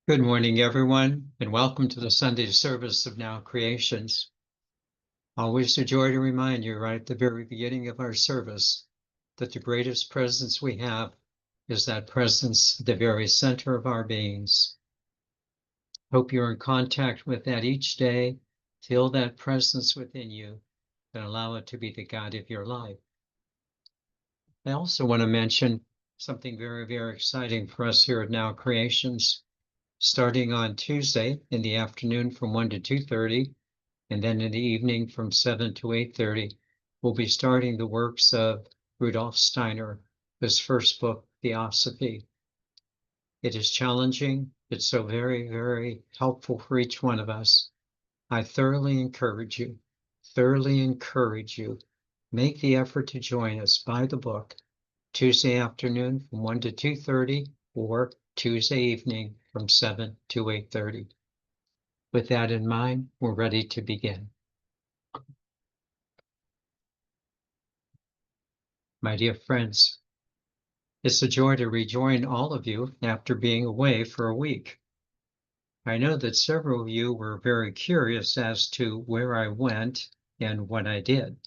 Good morning, everyone, and welcome to the Sunday service of Now Creations. Always a joy to remind you right at the very beginning of our service that the greatest presence we have is that presence at the very center of our beings. Hope you're in contact with that each day. Feel that presence within you and allow it to be the guide of your life. I also want to mention something very, very exciting for us here at Now Creations. Starting on Tuesday in the afternoon from 1 to 2:30, and then in the evening from 7 to 8:30, we'll be starting the works of Rudolf Steiner, his first book, Theosophy. It is challenging. It's so very, very helpful for each one of us. I thoroughly encourage you, make the effort to join us by the book Tuesday afternoon from 1 to 2:30 or Tuesday evening from 7 to 8:30. With that in mind, we're ready to begin. My dear friends, it's a joy to rejoin all of you after being away for a week. I know that several of you were very curious as to where I went and what I did.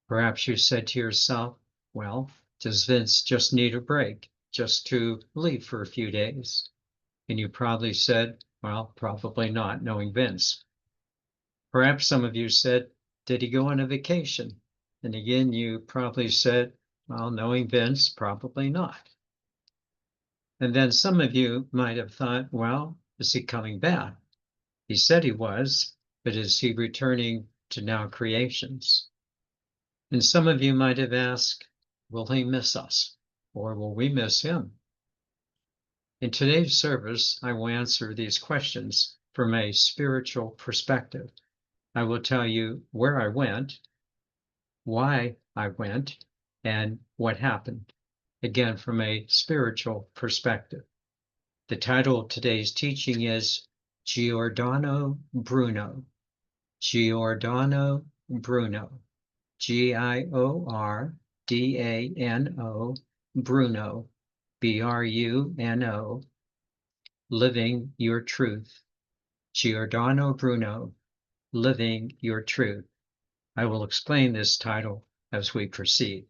Perhaps you said to yourself, well, does Vince just need a break, just to leave for a few days? And you probably said, well, probably not, knowing Vince. Perhaps some of you said, did he go on a vacation? And again, you probably said, well, knowing Vince, probably not. And then some of you might have thought, well, is he coming back? He said he was, but is he returning to Now Creations? And some of you might have asked, will he miss us? Or will we miss him? In today's service, I will answer these questions from a spiritual perspective. I will tell you where I went, why I went, and what happened, again, from a spiritual perspective. The title of today's teaching is Giordano Bruno. Giordano Bruno. Giordano, Bruno, Bruno, Living Your Truth. Giordano Bruno, Living Your Truth. I will explain this title as we proceed.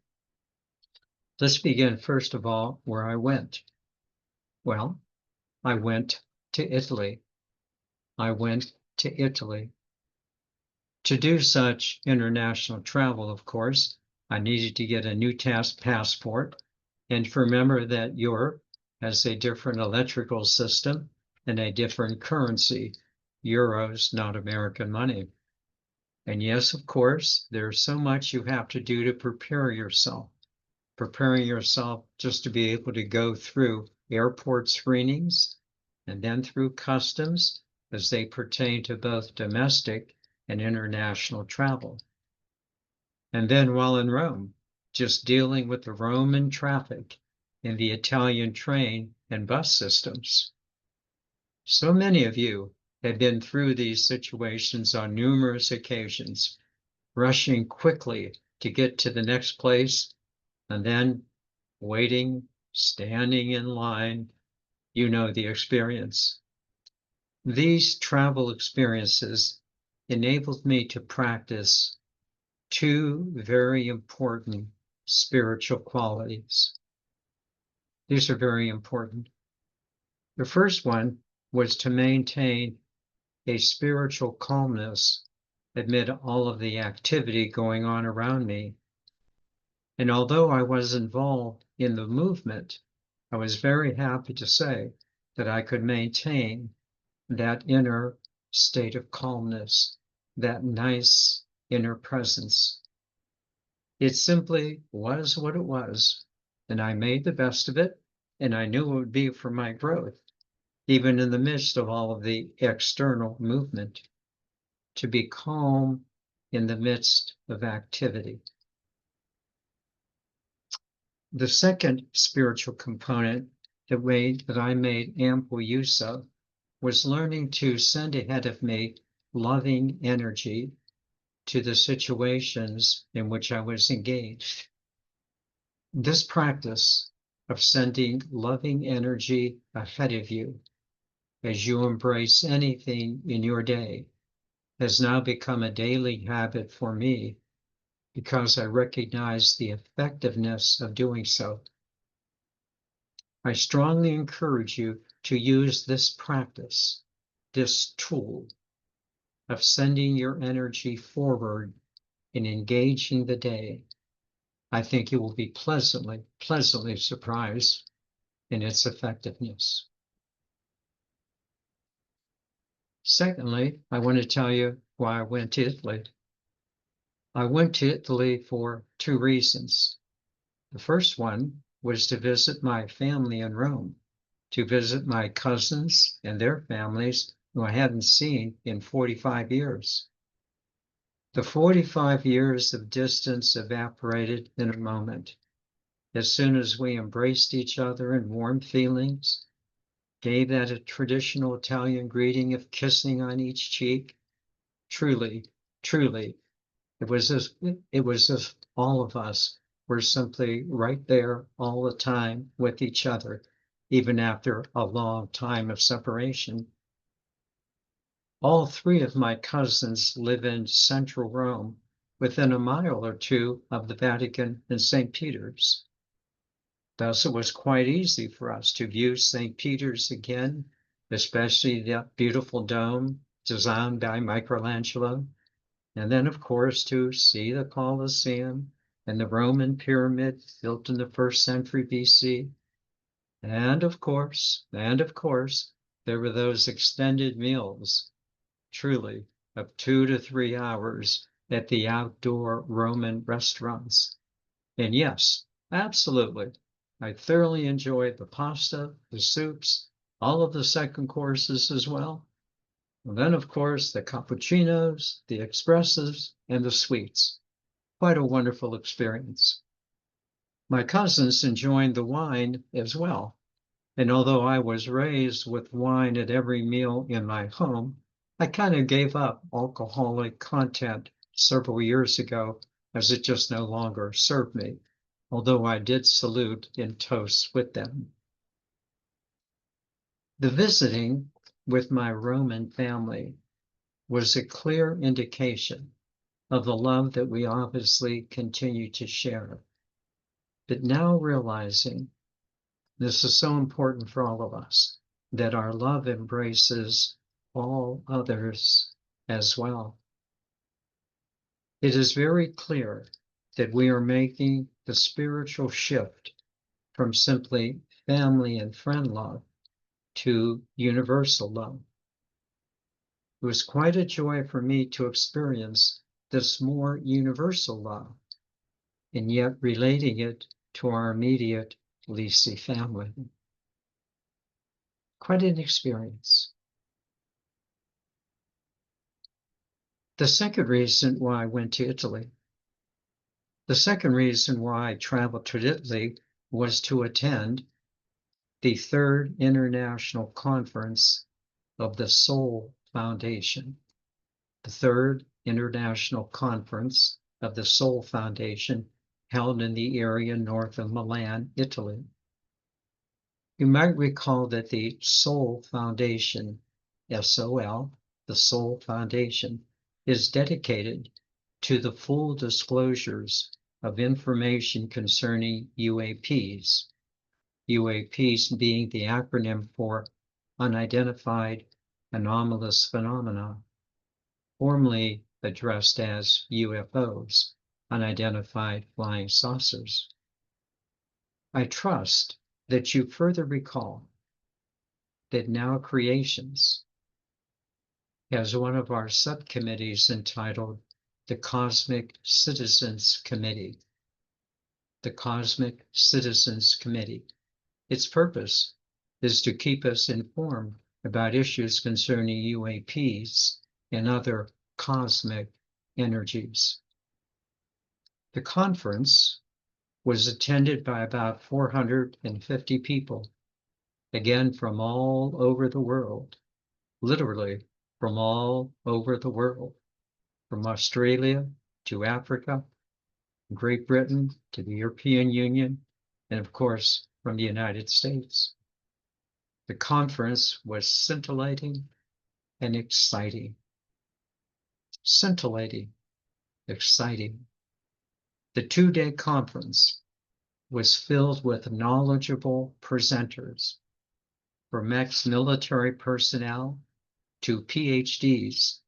Let's begin first of all where I went. Well, I went to Italy. I went to Italy. To do such international travel, of course, I needed to get a new passport and to remember that Europe has a different electrical system and a different currency, euros, not American money. And yes, of course, there's so much you have to do to prepare yourself. Preparing yourself just to be able to go through airport screenings and then through customs as they pertain to both domestic and international travel. And then while in Rome, just dealing with the Roman traffic and the Italian train and bus systems. So many of you have been through these situations on numerous occasions, rushing quickly to get to the next place and then waiting, standing in line. You know the experience. These travel experiences enabled me to practice two very important spiritual qualities. These are very important. The first one was to maintain a spiritual calmness amid all of the activity going on around me. And although I was involved in the movement, I was very happy to say that I could maintain that inner state of calmness, that nice inner presence. It simply was what it was, and I made the best of it, and I knew it would be for my growth, even in the midst of all of the external movement, to be calm in the midst of activity. The second spiritual component that I made ample use of was learning to send ahead of me loving energy to the situations in which I was engaged. This practice of sending loving energy ahead of you as you embrace anything in your day has now become a daily habit for me because I recognize the effectiveness of doing so. I strongly encourage you to use this practice, this tool of sending your energy forward and engaging the day. I think you will be pleasantly surprised in its effectiveness. Secondly, I want to tell you why I went to Italy. I went to Italy for two reasons. The first one was to visit my family in Rome, to visit my cousins and their families who I hadn't seen in 45 years. The 45 years of distance evaporated in a moment. As soon as we embraced each other in warm feelings, gave that a traditional Italian greeting of kissing on each cheek, truly, it was as if all of us were simply right there all the time with each other, even after a long time of separation. All three of my cousins live in central Rome, within a mile or two of the Vatican and St. Peter's. Thus, it was quite easy for us to view St. Peter's again, especially that beautiful dome designed by Michelangelo. And then, of course, to see the Colosseum and the Roman pyramid built in the first century BC. And of course, there were those extended meals, truly, of 2 to 3 hours at the outdoor Roman restaurants. And yes, absolutely, I thoroughly enjoyed the pasta, the soups, all of the second courses as well. And then, of course, the cappuccinos, the espressos, and the sweets. Quite a wonderful experience. My cousins enjoyed the wine as well. And although I was raised with wine at every meal in my home, I kind of gave up alcoholic content several years ago as it just no longer served me, although I did salute in toasts with them. The visiting with my Roman family was a clear indication of the love that we obviously continue to share. But now realizing this is so important for all of us, that our love embraces all others as well. It is very clear that we are making the spiritual shift from simply family and friend love to universal love. It was quite a joy for me to experience this more universal love, and yet relating it to our immediate Lisi family. Quite an experience. The second reason why I went to Italy, the second reason why I traveled to Italy was to attend the third international conference of the Soul Foundation. The third international conference of the Soul Foundation held in the area north of Milan, Italy. You might recall that the Soul Foundation, SOL, the Soul Foundation, is dedicated to the full disclosures of information concerning UAPs, UAPs being the acronym for Unidentified Anomalous Phenomena, formerly addressed as UFOs, Unidentified Flying Saucers. I trust that you further recall that Now Creations has one of our subcommittees entitled the Cosmic Citizens Committee. The Cosmic Citizens Committee. Its purpose is to keep us informed about issues concerning UAPs and other cosmic energies. The conference was attended by about 450 people, again from all over the world, literally from all over the world, from Australia to Africa, Great Britain to the European Union, and of course, from the United States. The conference was scintillating and exciting. Scintillating, exciting. The 2-day conference was filled with knowledgeable presenters, from ex-military personnel to PhDs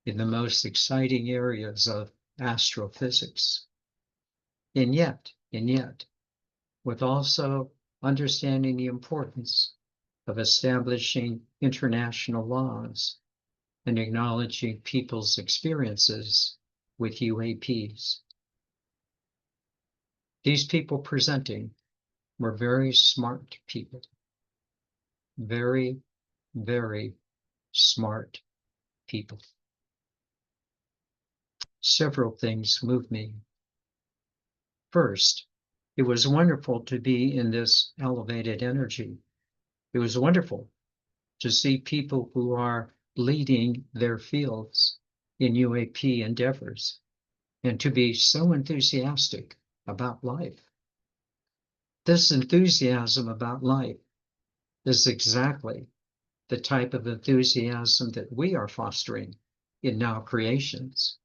in the most exciting areas of astrophysics. And yet, with also understanding the importance of establishing international laws and acknowledging people's experiences with UAPs. These people presenting were very smart people. Very, very smart people. Several things moved me. First, it was wonderful to be in this elevated energy. It was wonderful to see people who are leading their fields in UAP endeavors and to be so enthusiastic about life. This enthusiasm about life is exactly the type of enthusiasm that we are fostering in Now Creations,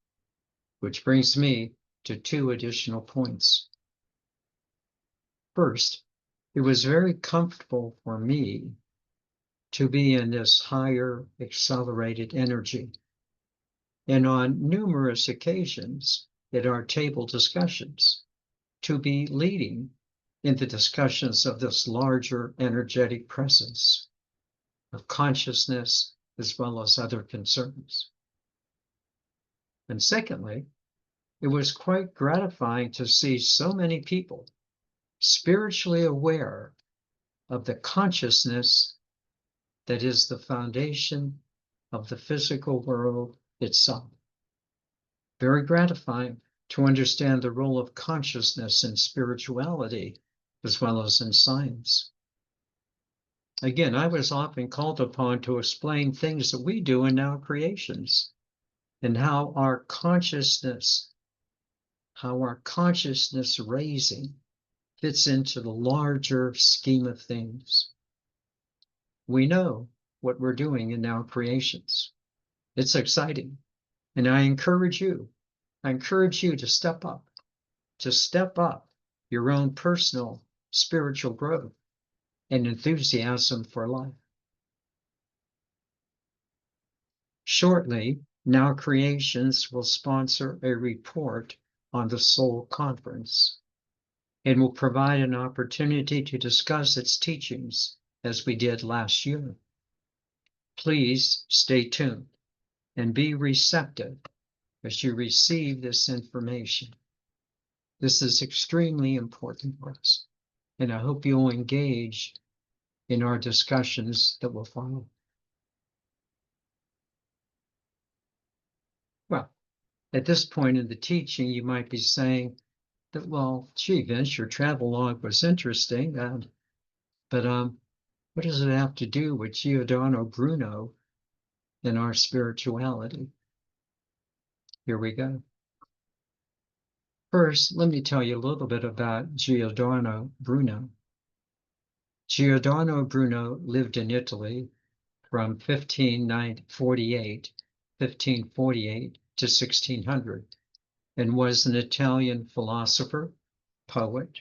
which brings me to 2 additional points. First, it was very comfortable for me to be in this higher accelerated energy. And on numerous occasions at our table discussions, to be leading in the discussions of this larger energetic presence of consciousness as well as other concerns. And secondly, it was quite gratifying to see so many people spiritually aware of the consciousness that is the foundation of the physical world itself. Very gratifying to understand the role of consciousness in spirituality as well as in science. Again, I was often called upon to explain things that we do in Now Creations and how our consciousness raising fits into the larger scheme of things. We know what we're doing in Now Creations. It's exciting. And I encourage you to step up your own personal spiritual growth and enthusiasm for life. Shortly, Now Creations will sponsor a report on the Soul Conference and will provide an opportunity to discuss its teachings as we did last year. Please stay tuned and be receptive as you receive this information. This is extremely important for us, and I hope you'll engage in our discussions that will follow. Well, at this point in the teaching, you might be saying that, well, gee, Vince, your travel log was interesting, but what does it have to do with Giordano Bruno and our spirituality? Here we go. First, let me tell you a little bit about Giordano Bruno. Giordano Bruno lived in Italy from 1548 to 1600 and was an Italian philosopher, poet,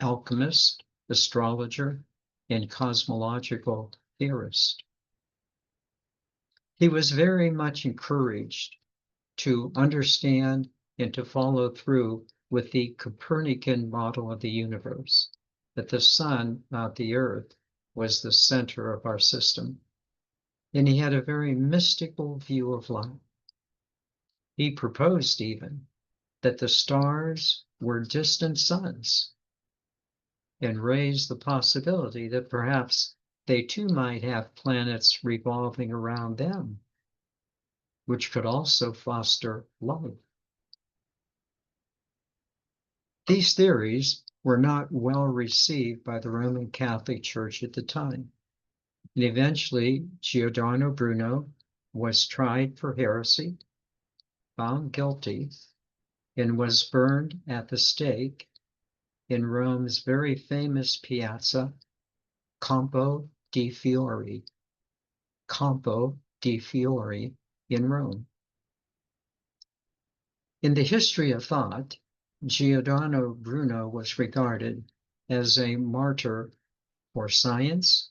alchemist, astrologer, and cosmological theorist. He was very much encouraged to understand and to follow through with the Copernican model of the universe, that the sun, not the earth, was the center of our system. And he had a very mystical view of life. He proposed even that the stars were distant suns and raised the possibility that perhaps they too might have planets revolving around them, which could also foster life. These theories were not well received by the Roman Catholic Church at the time. And eventually, Giordano Bruno was tried for heresy, found guilty, and was burned at the stake in Rome's very famous Piazza Campo di Fiori, Campo di Fiori in Rome. In the history of thought, Giordano Bruno was regarded as a martyr for science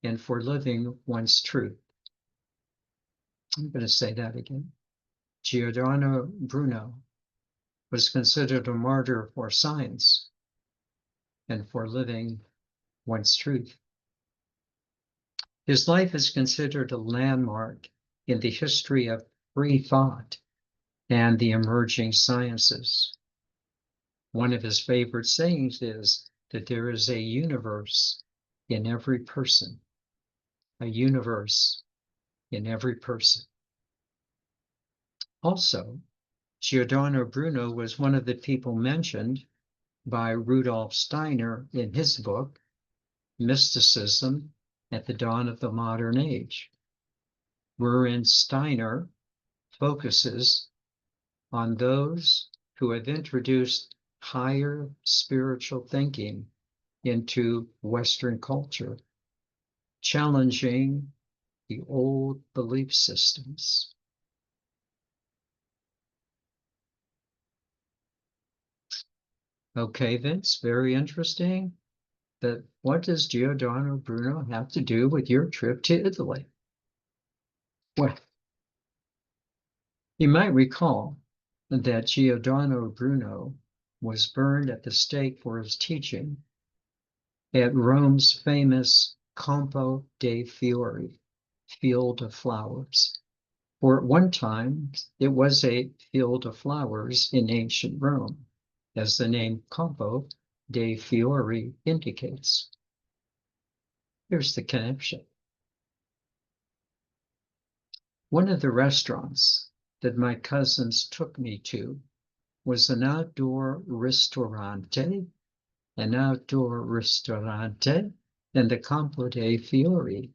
and for living one's truth. I'm going to say that again. Giordano Bruno was considered a martyr for science and for living one's truth. His life is considered a landmark in the history of free thought and the emerging sciences. One of his favorite sayings is that there is a universe in every person, a universe in every person. Also, Giordano Bruno was one of the people mentioned by Rudolf Steiner in his book, Mysticism at the Dawn of the Modern Age, wherein Steiner focuses on those who have introduced higher spiritual thinking into Western culture, challenging the old belief systems. Okay, Vince, very interesting. But what does Giordano Bruno have to do with your trip to Italy? Well, you might recall that Giordano Bruno was burned at the stake for his teaching at Rome's famous Campo dei Fiori, Field of Flowers. For at one time, it was a field of flowers in ancient Rome, as the name Campo dei Fiori indicates. Here's the connection. One of the restaurants that my cousins took me to was an outdoor ristorante in the Campo dei Fiori.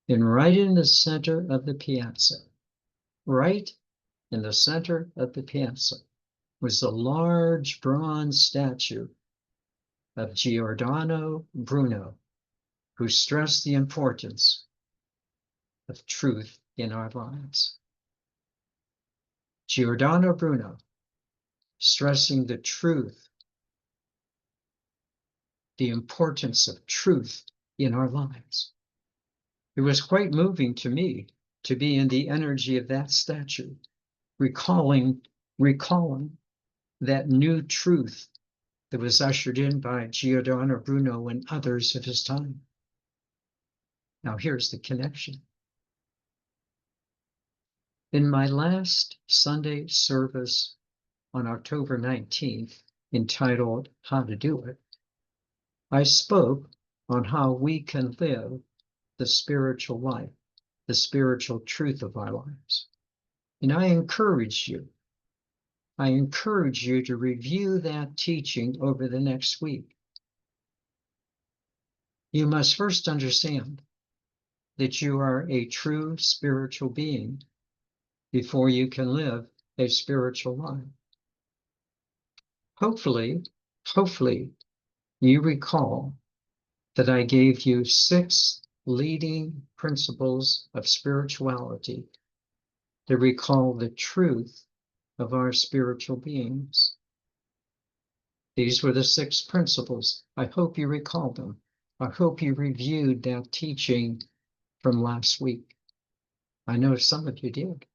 And right in the center of the piazza, right in the center of the piazza, was a large bronze statue of Giordano Bruno, who stressed the importance of truth in our lives. Giordano Bruno, stressing the truth, the importance of truth in our lives. It was quite moving to me to be in the energy of that statue, recalling that new truth that was ushered in by Giordano Bruno and others of his time. Now here's the connection. In my last Sunday service on October 19th, entitled How to Do It, I spoke on how we can live the spiritual life, the spiritual truth of our lives. And I encourage you to review that teaching over the next week. You must first understand that you are a true spiritual being before you can live a spiritual life. Hopefully, you recall that I gave you 6 leading principles of spirituality to recall the truth of our spiritual beings. These were the 6 principles. I hope you recall them. I hope you reviewed that teaching from last week. I know some of you did.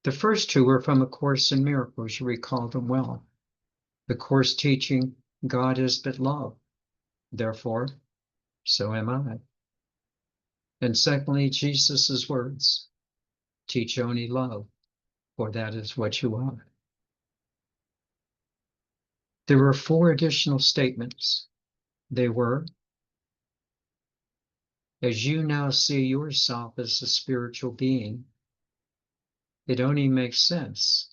The first 2 were from A Course in Miracles. You recall them well. The Course teaching, God is but love. Therefore, so am I. And secondly, Jesus's words, teach only love, for that is what you are. There were 4 additional statements. They were, as you now see yourself as a spiritual being, it only makes sense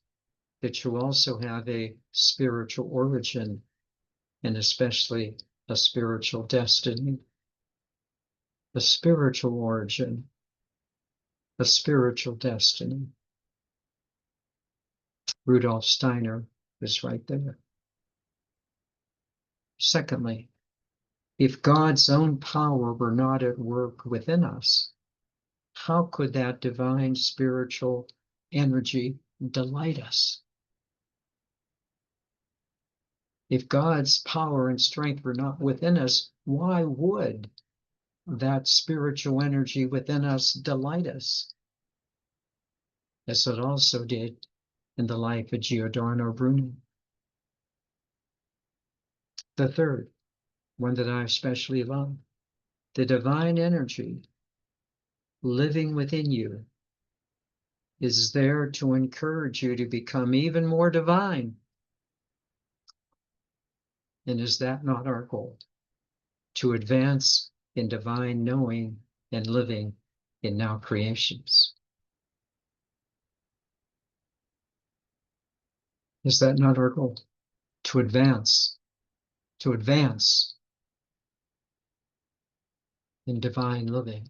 that you also have a spiritual origin and especially a spiritual destiny. A spiritual origin, a spiritual destiny. Rudolf Steiner is right there. Secondly, If God's own power were not at work within us, how could that divine spiritual energy delight us? If God's power and strength were not within us, why would that spiritual energy within us delight us? As it also did in the life of Giordano Bruno. The third, one that I especially love, the divine energy living within you is there to encourage you to become even more divine. And is that not our goal? To advance in divine knowing and living in now creations. Is that not our goal? To advance in divine living.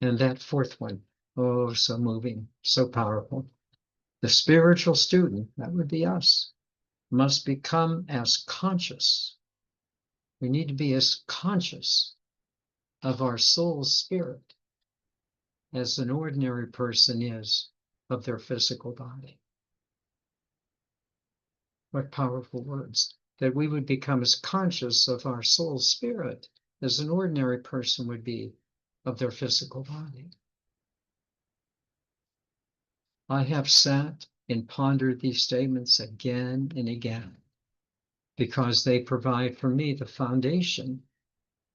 And that fourth one, oh, so moving, so powerful. The spiritual student, that would be us, must become as conscious. We need to be as conscious of our soul's spirit as an ordinary person is of their physical body. What powerful words. That we would become as conscious of our soul's spirit as an ordinary person would be of their physical body. I have sat and pondered these statements again and again because they provide for me the foundation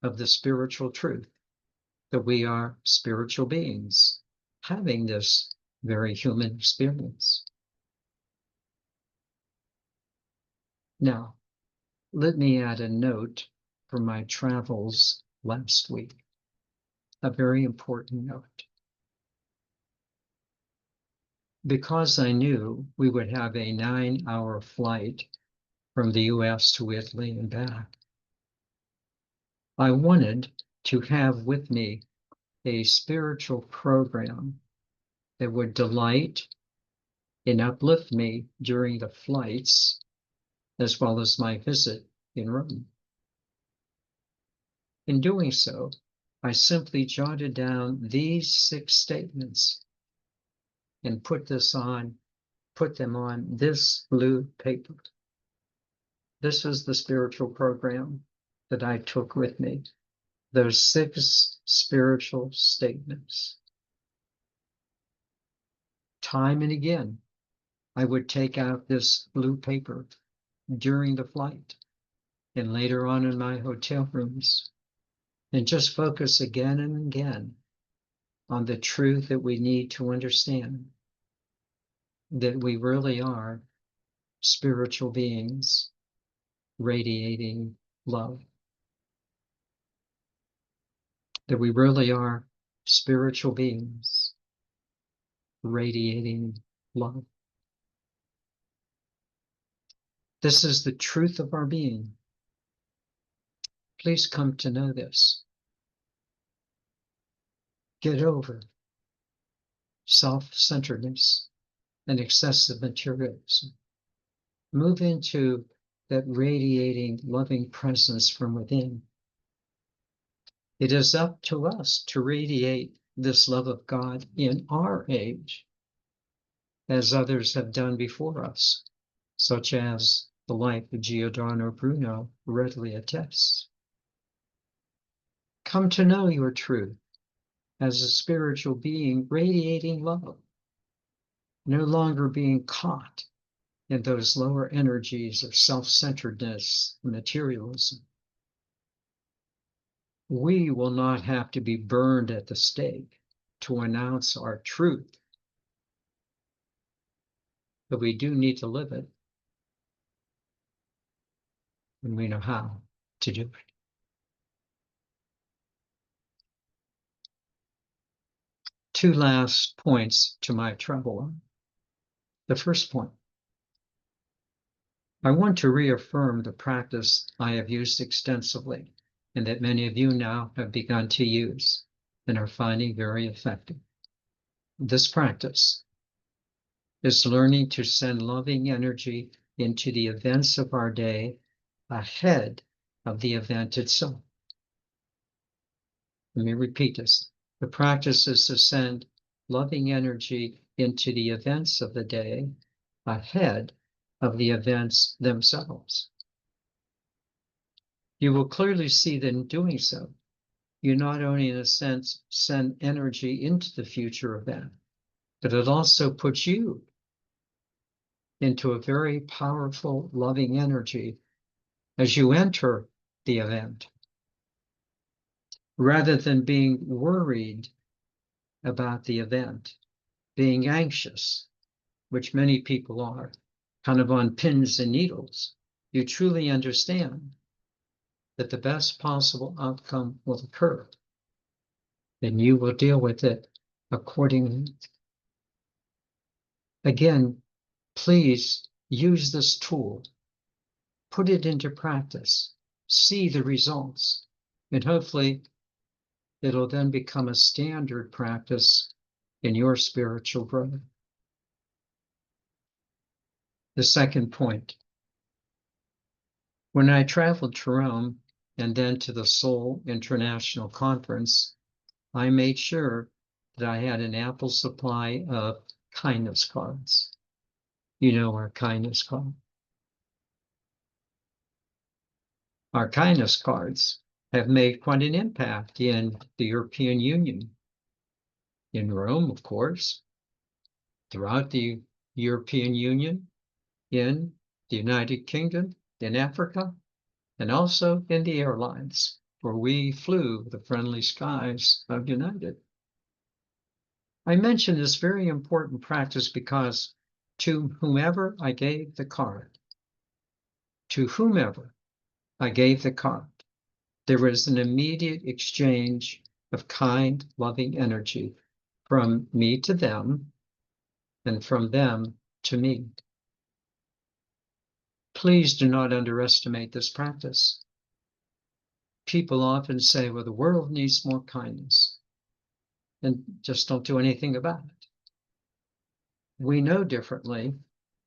of the spiritual truth that we are spiritual beings having this very human experience. Now, let me add a note from my travels last week, a very important note. Because I knew we would have a 9-hour flight from the US to Italy and back, I wanted to have with me a spiritual program that would delight and uplift me during the flights, as well as my visit in Rome. In doing so, I simply jotted down these 6 statements and put them on this blue paper. This is the spiritual program that I took with me. Those 6 spiritual statements. Time and again, I would take out this blue paper during the flight and later on in my hotel rooms and just focus again and again on the truth that we need to understand, that we really are spiritual beings radiating love, that we really are spiritual beings radiating love. This is the truth of our being. Please come to know this. Get over self-centeredness and excessive materialism. Move into that radiating, loving presence from within. It is up to us to radiate this love of God in our age, as others have done before us, such as the life of Giordano Bruno readily attests. Come to know your truth as a spiritual being radiating love, no longer being caught in those lower energies of self-centeredness and materialism. We will not have to be burned at the stake to announce our truth, but we do need to live it, and we know how to do it. Two last points to my travel. The first point, I want to reaffirm the practice I have used extensively and that many of you now have begun to use and are finding very effective. This practice is learning to send loving energy into the events of our day ahead of the event itself. Let me repeat this. The practice is to send loving energy into the events of the day ahead of the events themselves. You will clearly see that in doing so, you not only, in a sense, send energy into the future event, but it also puts you into a very powerful, loving energy as you enter the event. Rather than being worried about the event, being anxious, which many people are, kind of on pins and needles, you truly understand that the best possible outcome will occur. Then you will deal with it accordingly. Again, please use this tool, put it into practice, see the results, and hopefully it'll then become a standard practice in your spiritual growth. The second point, when I traveled to Rome and then to the Seoul International Conference, I made sure that I had an ample supply of kindness cards. You know our kindness card. Our kindness cards have made quite an impact in the European Union, in Rome, of course, throughout the European Union, in the United Kingdom, in Africa, and also in the airlines, where we flew the friendly skies of United. I mention this very important practice because to whomever I gave the card, there was an immediate exchange of kind, loving energy from me to them and from them to me. Please do not underestimate this practice. People often say, well, the world needs more kindness, and just don't do anything about it. We know differently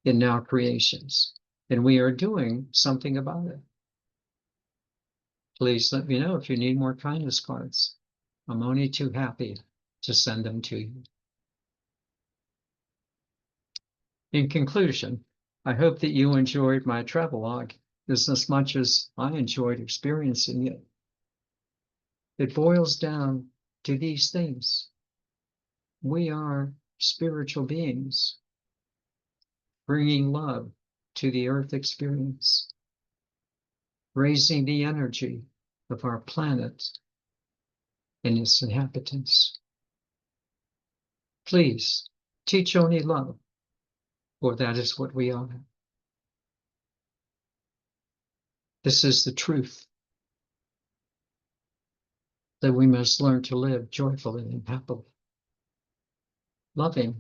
in our creations, and we are doing something about it. Please let me know if you need more kindness cards. I'm only too happy to send them to you. In conclusion, I hope that you enjoyed my travelogue as much as I enjoyed experiencing it. It boils down to these things. We are spiritual beings, bringing love to the earth experience, raising the energy of our planet and its inhabitants. Please teach only love, for that is what we are. This is the truth that we must learn to live joyfully and happily. Loving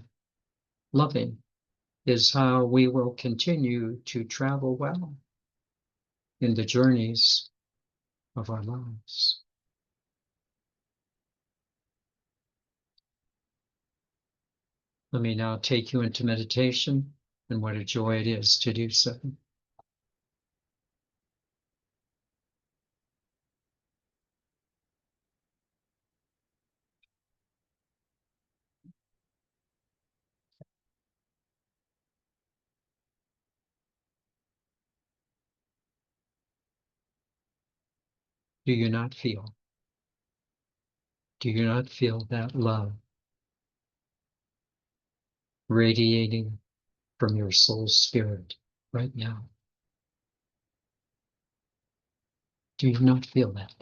is how we will continue to travel well in the journeys of our lives. Let me now take you into meditation, and what a joy it is to do so. Do you not feel? Do you not feel that love radiating from your soul's spirit right now? Do you not feel that?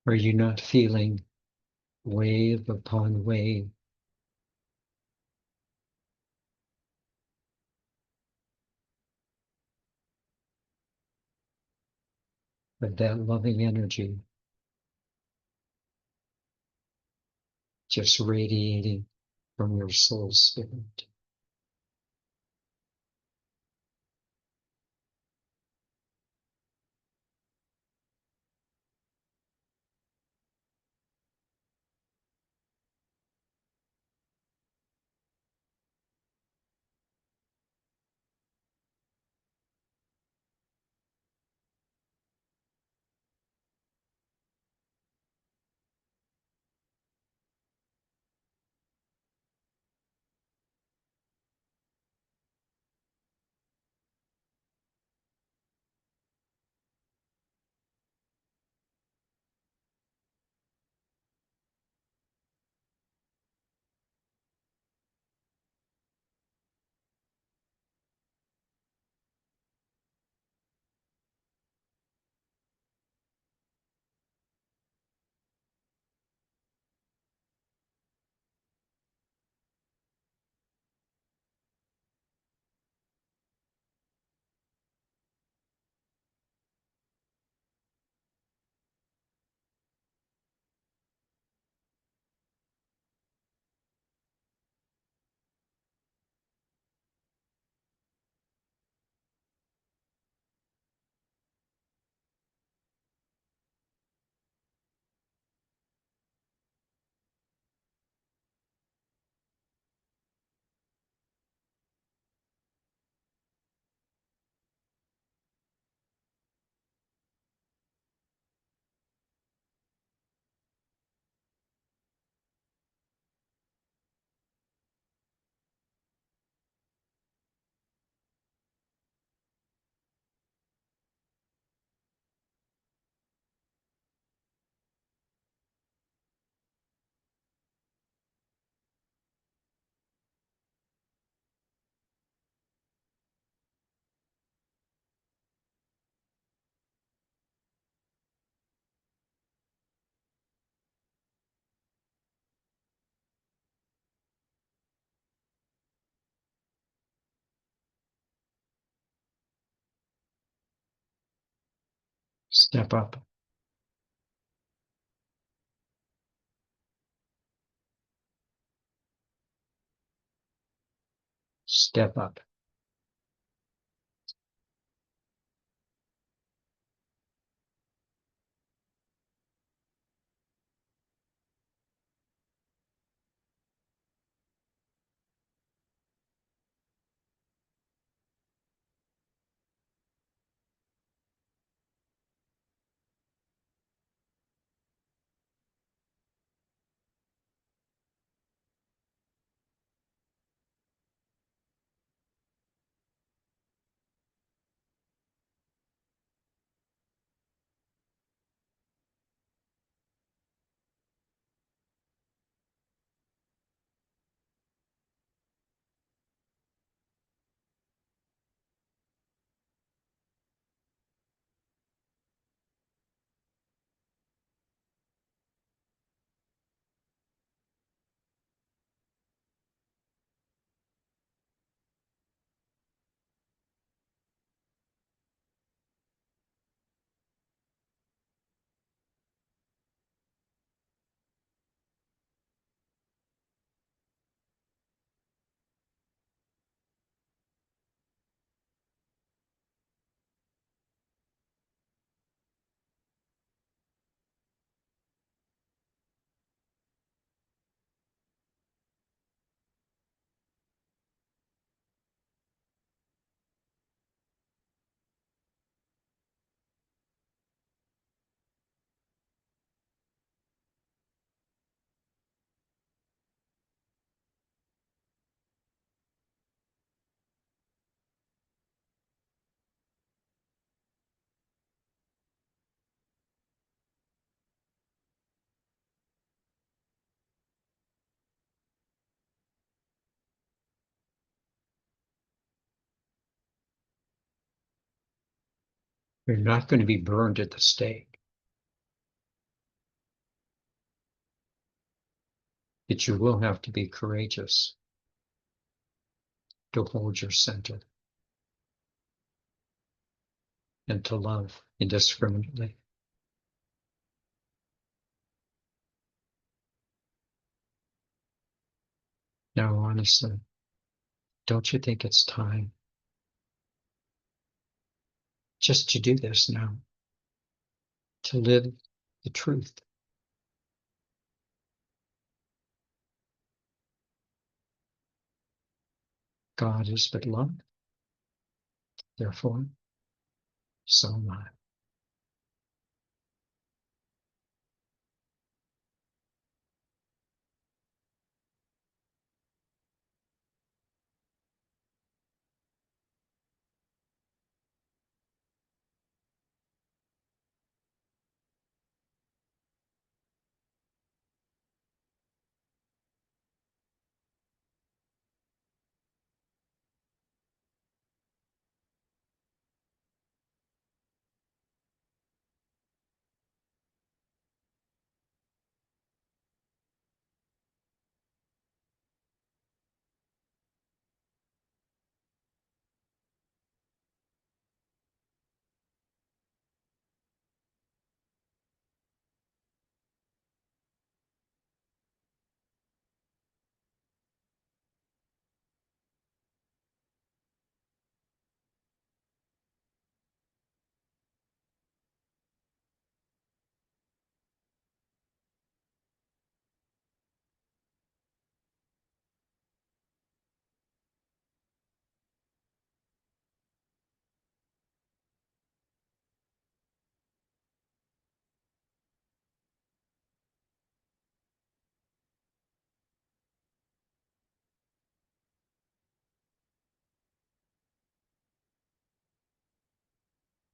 Are you not feeling wave upon wave of that loving energy just radiating from your soul spirit? Step up, step up. You're not going to be burned at the stake. But you will have to be courageous to hold your center and to love indiscriminately. Now, honestly, don't you think it's time just to do this now, to live the truth? God is but love, therefore, so am I.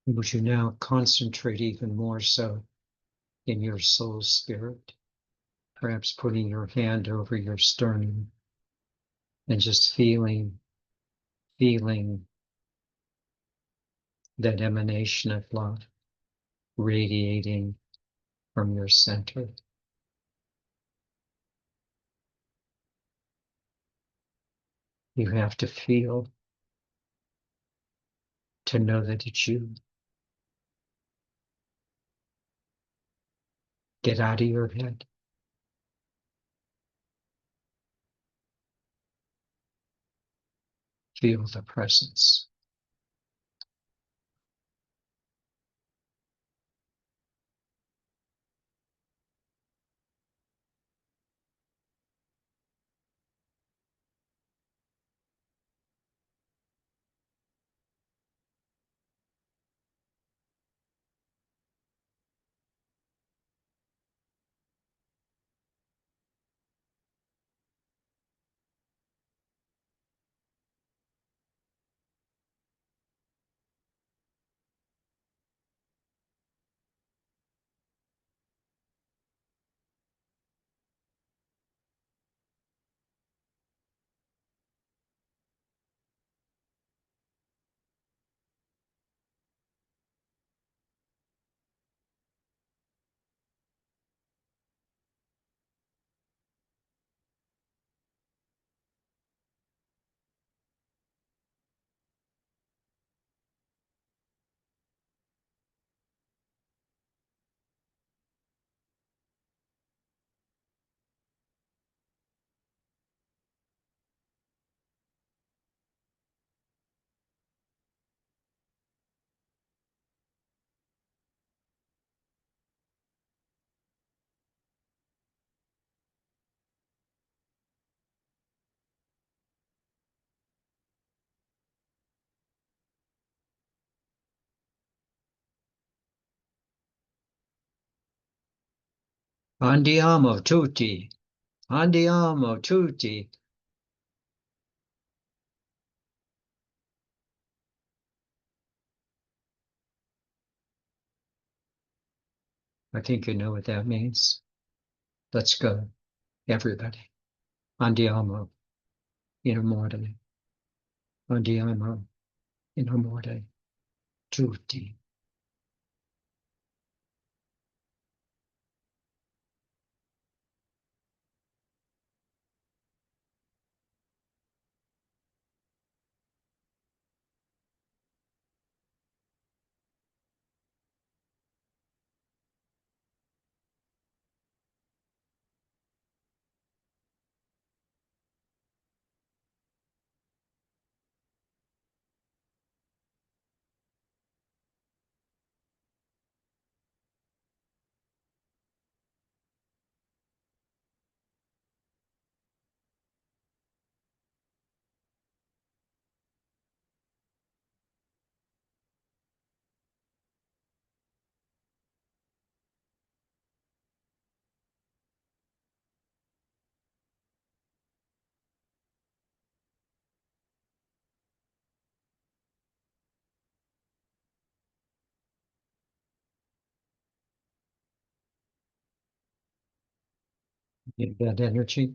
Would you now concentrate even more so in your soul spirit, perhaps putting your hand over your sternum and just feeling that emanation of love radiating from your center. You have to feel to know that it's you. Get out of your head. Feel the presence. Andiamo tutti. Andiamo tutti. I think you know what that means. Let's go, everybody. Andiamo in amore. Andiamo in amore. Tutti. In that energy,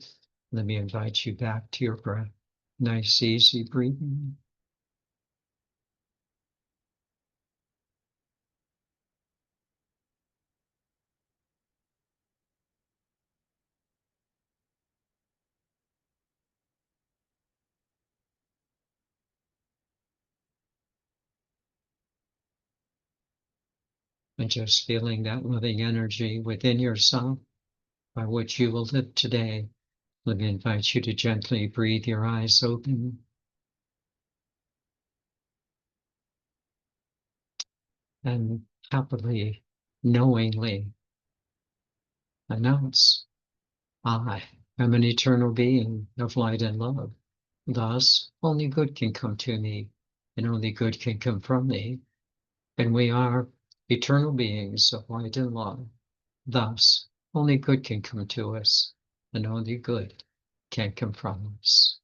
let me invite you back to your breath. Nice, easy breathing. And just feeling that loving energy within yourself by which you will live today. Let me invite you to gently breathe your eyes open and happily, knowingly announce, I am an eternal being of light and love. Thus, only good can come to me, and only good can come from me. And we are eternal beings of light and love. Thus, only good can come to us, and only good can come from us.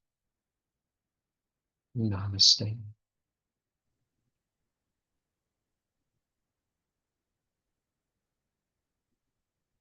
Namaste.